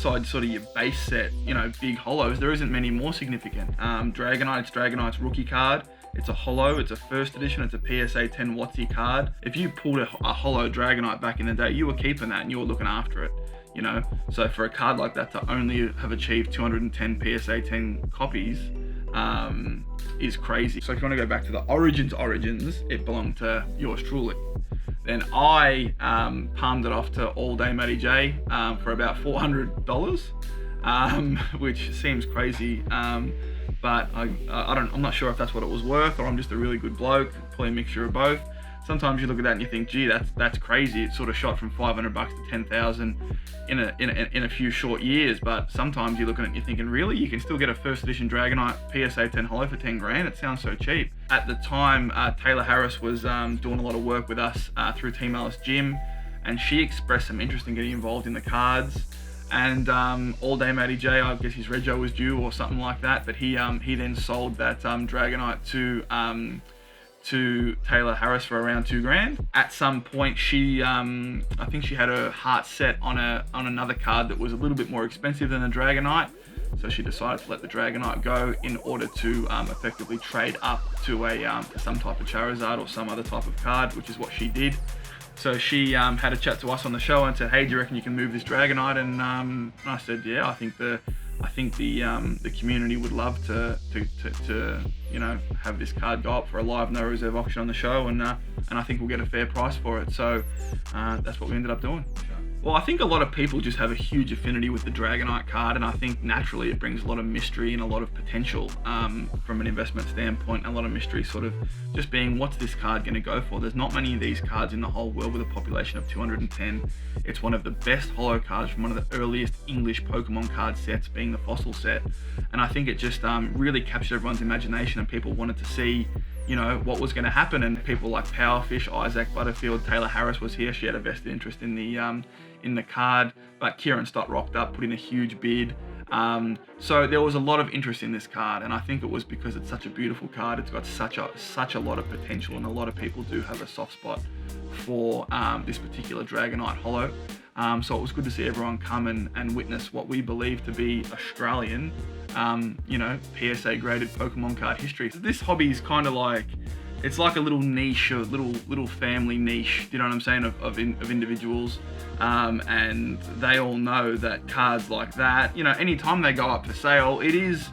outside sort of your base set, you know, big holos, there isn't many more significant. Dragonite, it's Dragonite's rookie card. It's a holo, it's a first edition, it's a PSA 10 WotC card. If you pulled a holo Dragonite back in the day, you were keeping that and you were looking after it, you know? So for a card like that to only have achieved 210 PSA 10 copies is crazy. So if you want to go back to the origins, it belonged to yours truly. Then I palmed it off to All Day Matty J for about $400, which seems crazy. But I'm not sure if that's what it was worth, or I'm just a really good bloke, probably a mixture of both. Sometimes you look at that and you think, gee, that's crazy. It's sort of shot from $500 to 10,000 in a few short years. But sometimes you look at it and you're thinking, really, you can still get a first edition Dragonite PSA 10 holo for 10 grand? It sounds so cheap. At the time, Taylor Harris was doing a lot of work with us through Team Alice Gym, and she expressed some interest in getting involved in the cards. And All Day Matty J, I guess his rego was due or something like that, but he then sold that Dragonite to Taylor Harris for around 2 grand. At some point, she I think she had her heart set on another card that was a little bit more expensive than the Dragonite, so she decided to let the Dragonite go in order to effectively trade up to some type of Charizard or some other type of card, which is what she did. So she had a chat to us on the show and said, "Hey, do you reckon you can move this Dragonite?" And I said, "Yeah, I think the community would love to you know, have this card go up for a live no reserve auction on the show, and I think we'll get a fair price for it." So that's what we ended up doing. Well, I think a lot of people just have a huge affinity with the Dragonite card, and I think naturally it brings a lot of mystery and a lot of potential from an investment standpoint, and a lot of mystery sort of just being, what's this card going to go for? There's not many of these cards in the whole world with a population of 210. It's one of the best holo cards from one of the earliest English Pokemon card sets, being the Fossil set, and I think it just really captured everyone's imagination, and people wanted to see, you know, what was going to happen. And people like POWERFISH, Isaac Butterfield, Taylor Harris was here. She had a vested interest in the card, but Kieran Stott rocked up, put in a huge bid. So there was a lot of interest in this card, and I think it was because it's such a beautiful card. It's got such a lot of potential, and a lot of people do have a soft spot for this particular Dragonite holo. So it was good to see everyone come and witness what we believe to be Australian, you know, PSA graded Pokemon card history. This hobby is kind of like, it's like a little niche, a little family niche, you know what I'm saying, of individuals, and they all know that cards like that, you know, anytime they go up for sale, it is,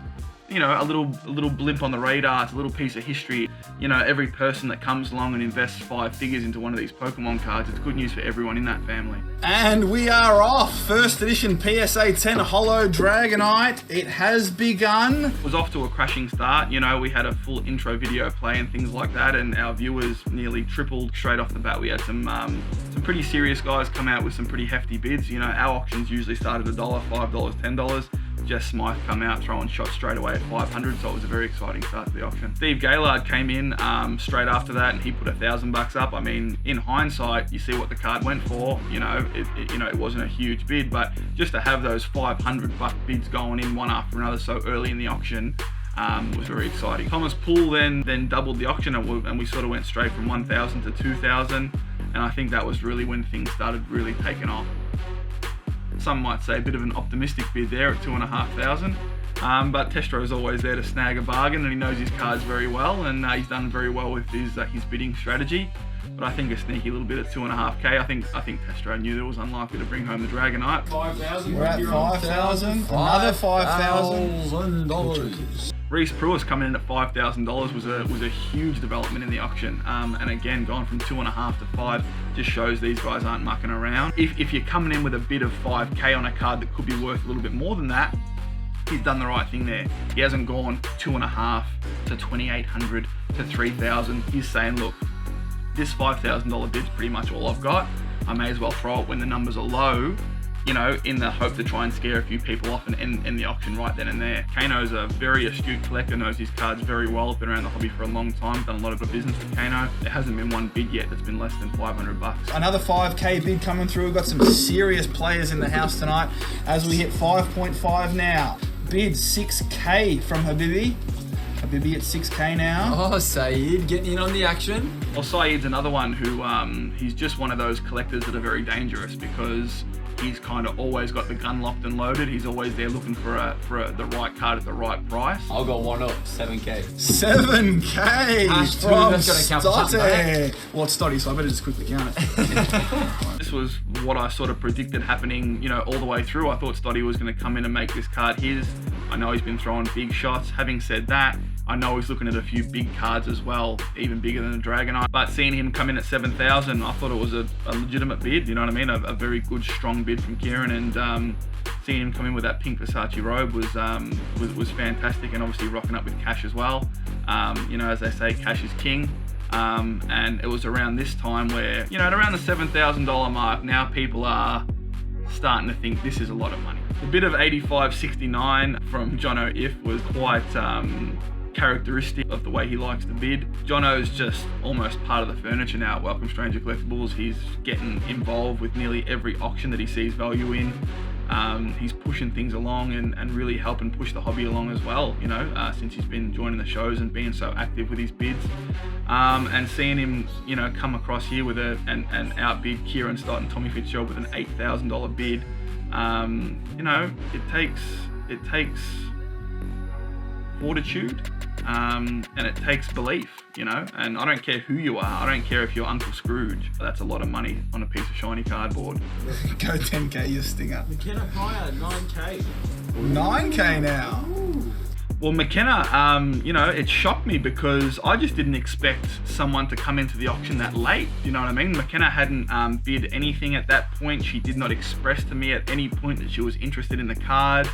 you know, a little blimp on the radar. It's a little piece of history. You know, every person that comes along and invests 5 figures into one of these Pokemon cards, it's good news for everyone in that family. And we are off. First edition PSA 10 Holo Dragonite. It has begun. It was off to a crashing start. You know, we had a full intro video play and things like that, and our viewers nearly tripled straight off the bat. We had some pretty serious guys come out with some pretty hefty bids. You know, our auctions usually start at $1, $5, $10. Jess Smythe come out throwing shots straight away at 500, so it was a very exciting start to the auction. Steve Gaylard came in straight after that, and he put $1,000 up. I mean, in hindsight, you see what the card went for. You know, it wasn't a huge bid, but just to have those $500 bids going in one after another so early in the auction was very exciting. Thomas Poole then doubled the auction, and we sort of went straight from 1,000 to 2,000, and I think that was really when things started really taking off. Some might say a bit of an optimistic bid there at 2,500, but Testro is always there to snag a bargain, and he knows his cards very well, and he's done very well with his bidding strategy. But I think a sneaky little bit at 2.5k. I think Testro knew that it was unlikely to bring home the Dragonite. 5,000. We're at 5,000. Another $5,000. Reese Pruitt's coming in at $5,000 was a huge development in the auction, and again, gone from 2.5 to 5 just shows these guys aren't mucking around. If you're coming in with a bid of 5k on a card that could be worth a little bit more than that, he's done the right thing there. He hasn't gone 2.5 to 2,800 to 3,000. He's saying, look, this $5,000 bid's pretty much all I've got. I may as well throw it when the numbers are low, you know, in the hope to try and scare a few people off and end the auction right then and there. Kano's a very astute collector, knows his cards very well, been around the hobby for a long time, done a lot of business with Kano. There hasn't been one bid yet that's been less than $500. Another 5k bid coming through. We've got some serious players in the house tonight as we hit 5.5 now. Bid 6k from Habibi. Habibi at 6k now. Oh, Saeed getting in on the action. Well, Saeed's another one who, he's just one of those collectors that are very dangerous, because he's kind of always got the gun locked and loaded. He's always there looking for the right card at the right price. I'll go one up, 7K. 7K Hash two, from that's gonna count for something, Stotty. Well, it's Stotty, so I better just quickly count it. This was what I sort of predicted happening, all the way through. I thought Stotty was going to come in and make this card his. I know he's been throwing big shots. Having said that, I know he's looking at a few big cards as well, even bigger than the Dragonite. But seeing him come in at 7,000, I thought it was a legitimate bid, you know what I mean? A very good, strong bid from Kieran, and seeing him come in with that pink Versace robe was fantastic, and obviously rocking up with cash as well. As they say, cash is king. And it was around this time where, at around the $7,000 mark, now people are starting to think this is a lot of money. The bid of 85.69 from Jono If was quite characteristic of the way he likes to bid. Jono's just almost part of the furniture now at Welcome Stranger Collectibles. He's getting involved with nearly every auction that he sees value in. He's pushing things along and really helping push the hobby along as well, since he's been joining the shows and being so active with his bids. And seeing him, come across here with an outbid Kieran Stott and Tommy Fitzgerald with an $8,000 bid, it takes fortitude, and it takes belief, and I don't care who you are. I don't care if you're Uncle Scrooge. That's a lot of money on a piece of shiny cardboard. Go 10K, you stinger. McKenna higher, 9K. 9K now. Ooh. Well, McKenna, it shocked me because I just didn't expect someone to come into the auction that late. You know what I mean? McKenna hadn't bid anything at that point. She did not express to me at any point that she was interested in the card.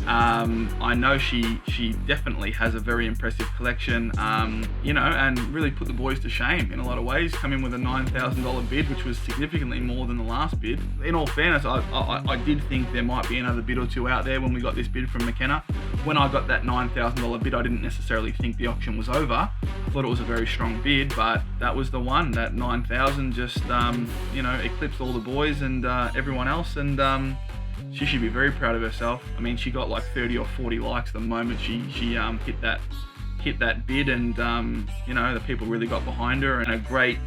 I know she definitely has a very impressive collection, and really put the boys to shame in a lot of ways. Come in with a $9,000 bid, which was significantly more than the last bid. In all fairness, I did think there might be another bid or two out there when we got this bid from McKenna. When I got that $9,000 bid, I didn't necessarily think the auction was over. I thought it was a very strong bid, but that was the one. That 9,000 just, eclipsed all the boys and everyone else, and she should be very proud of herself. I mean, she got like 30 or 40 likes the moment she hit that bid, and the people really got behind her, and a great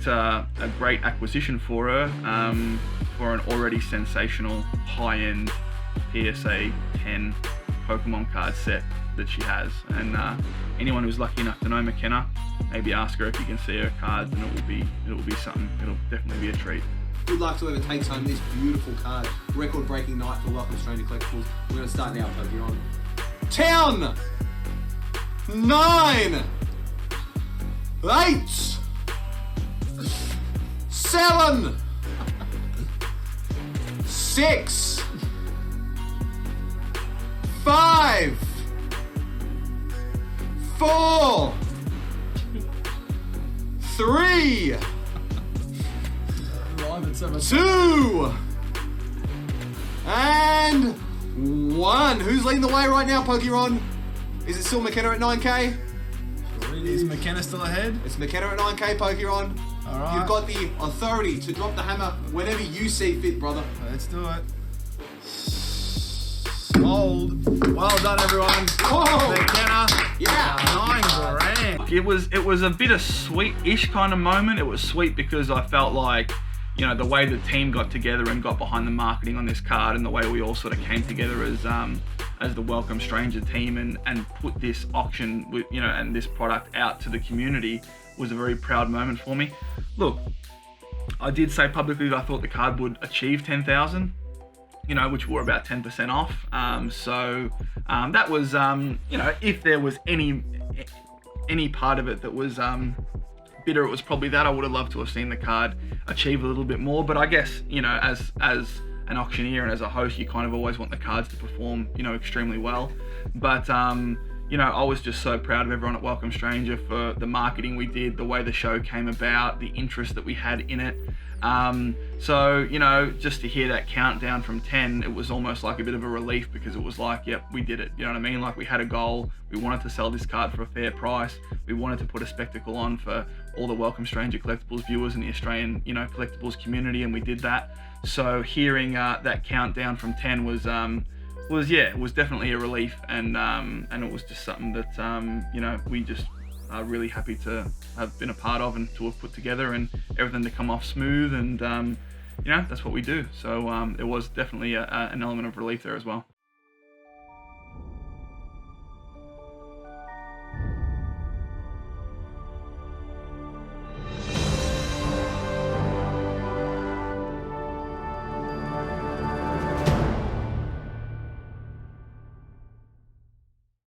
acquisition for her, for an already sensational high-end PSA 10 Pokemon card set that she has. And anyone who's lucky enough to know McKenna, maybe ask her if you can see her cards, and it will be something. It'll definitely be a treat. Good luck to whoever takes home this beautiful card. Record-breaking night for Welcome Stranger Collectibles. We're going to start now, Pokemon. 10, 9, 8, 7, 6, 5, 4, 3, 2, and 1. Who's leading the way right now, Pokemon? Is it still McKenna at 9K? Is McKenna still ahead? It's McKenna at 9K, Pokemon. All right. You've got the authority to drop the hammer whenever you see fit, brother. Let's do it. Sold. Well done, everyone. Whoa. McKenna. Yeah. 9 grand. It was a bit of sweet-ish kind of moment. It was sweet because I felt like, the way the team got together and got behind the marketing on this card, and the way we all sort of came together as the Welcome Stranger team and put this auction with, and this product out to the community was a very proud moment for me. Look, I did say publicly that I thought the card would achieve 10,000, which were about 10% off. So that was, if there was any part of it that was bitter, it was probably that. I would have loved to have seen the card achieve a little bit more, but I guess, as an auctioneer and as a host, you kind of always want the cards to perform, extremely well. But I was just so proud of everyone at Welcome Stranger for the marketing we did, the way the show came about, the interest that we had in it. So, just to hear that countdown from 10, it was almost like a bit of a relief, because it was like, yep, we did it. You know what I mean? Like, we had a goal. We wanted to sell this card for a fair price. We wanted to put a spectacle on for all the Welcome Stranger Collectibles viewers in the Australian, collectibles community, and we did that. So hearing that countdown from 10 was definitely a relief, and it was just something that we just are really happy to have been a part of and to have put together, and everything to come off smooth, and you know, that's what we do. So it was definitely an element of relief there as well.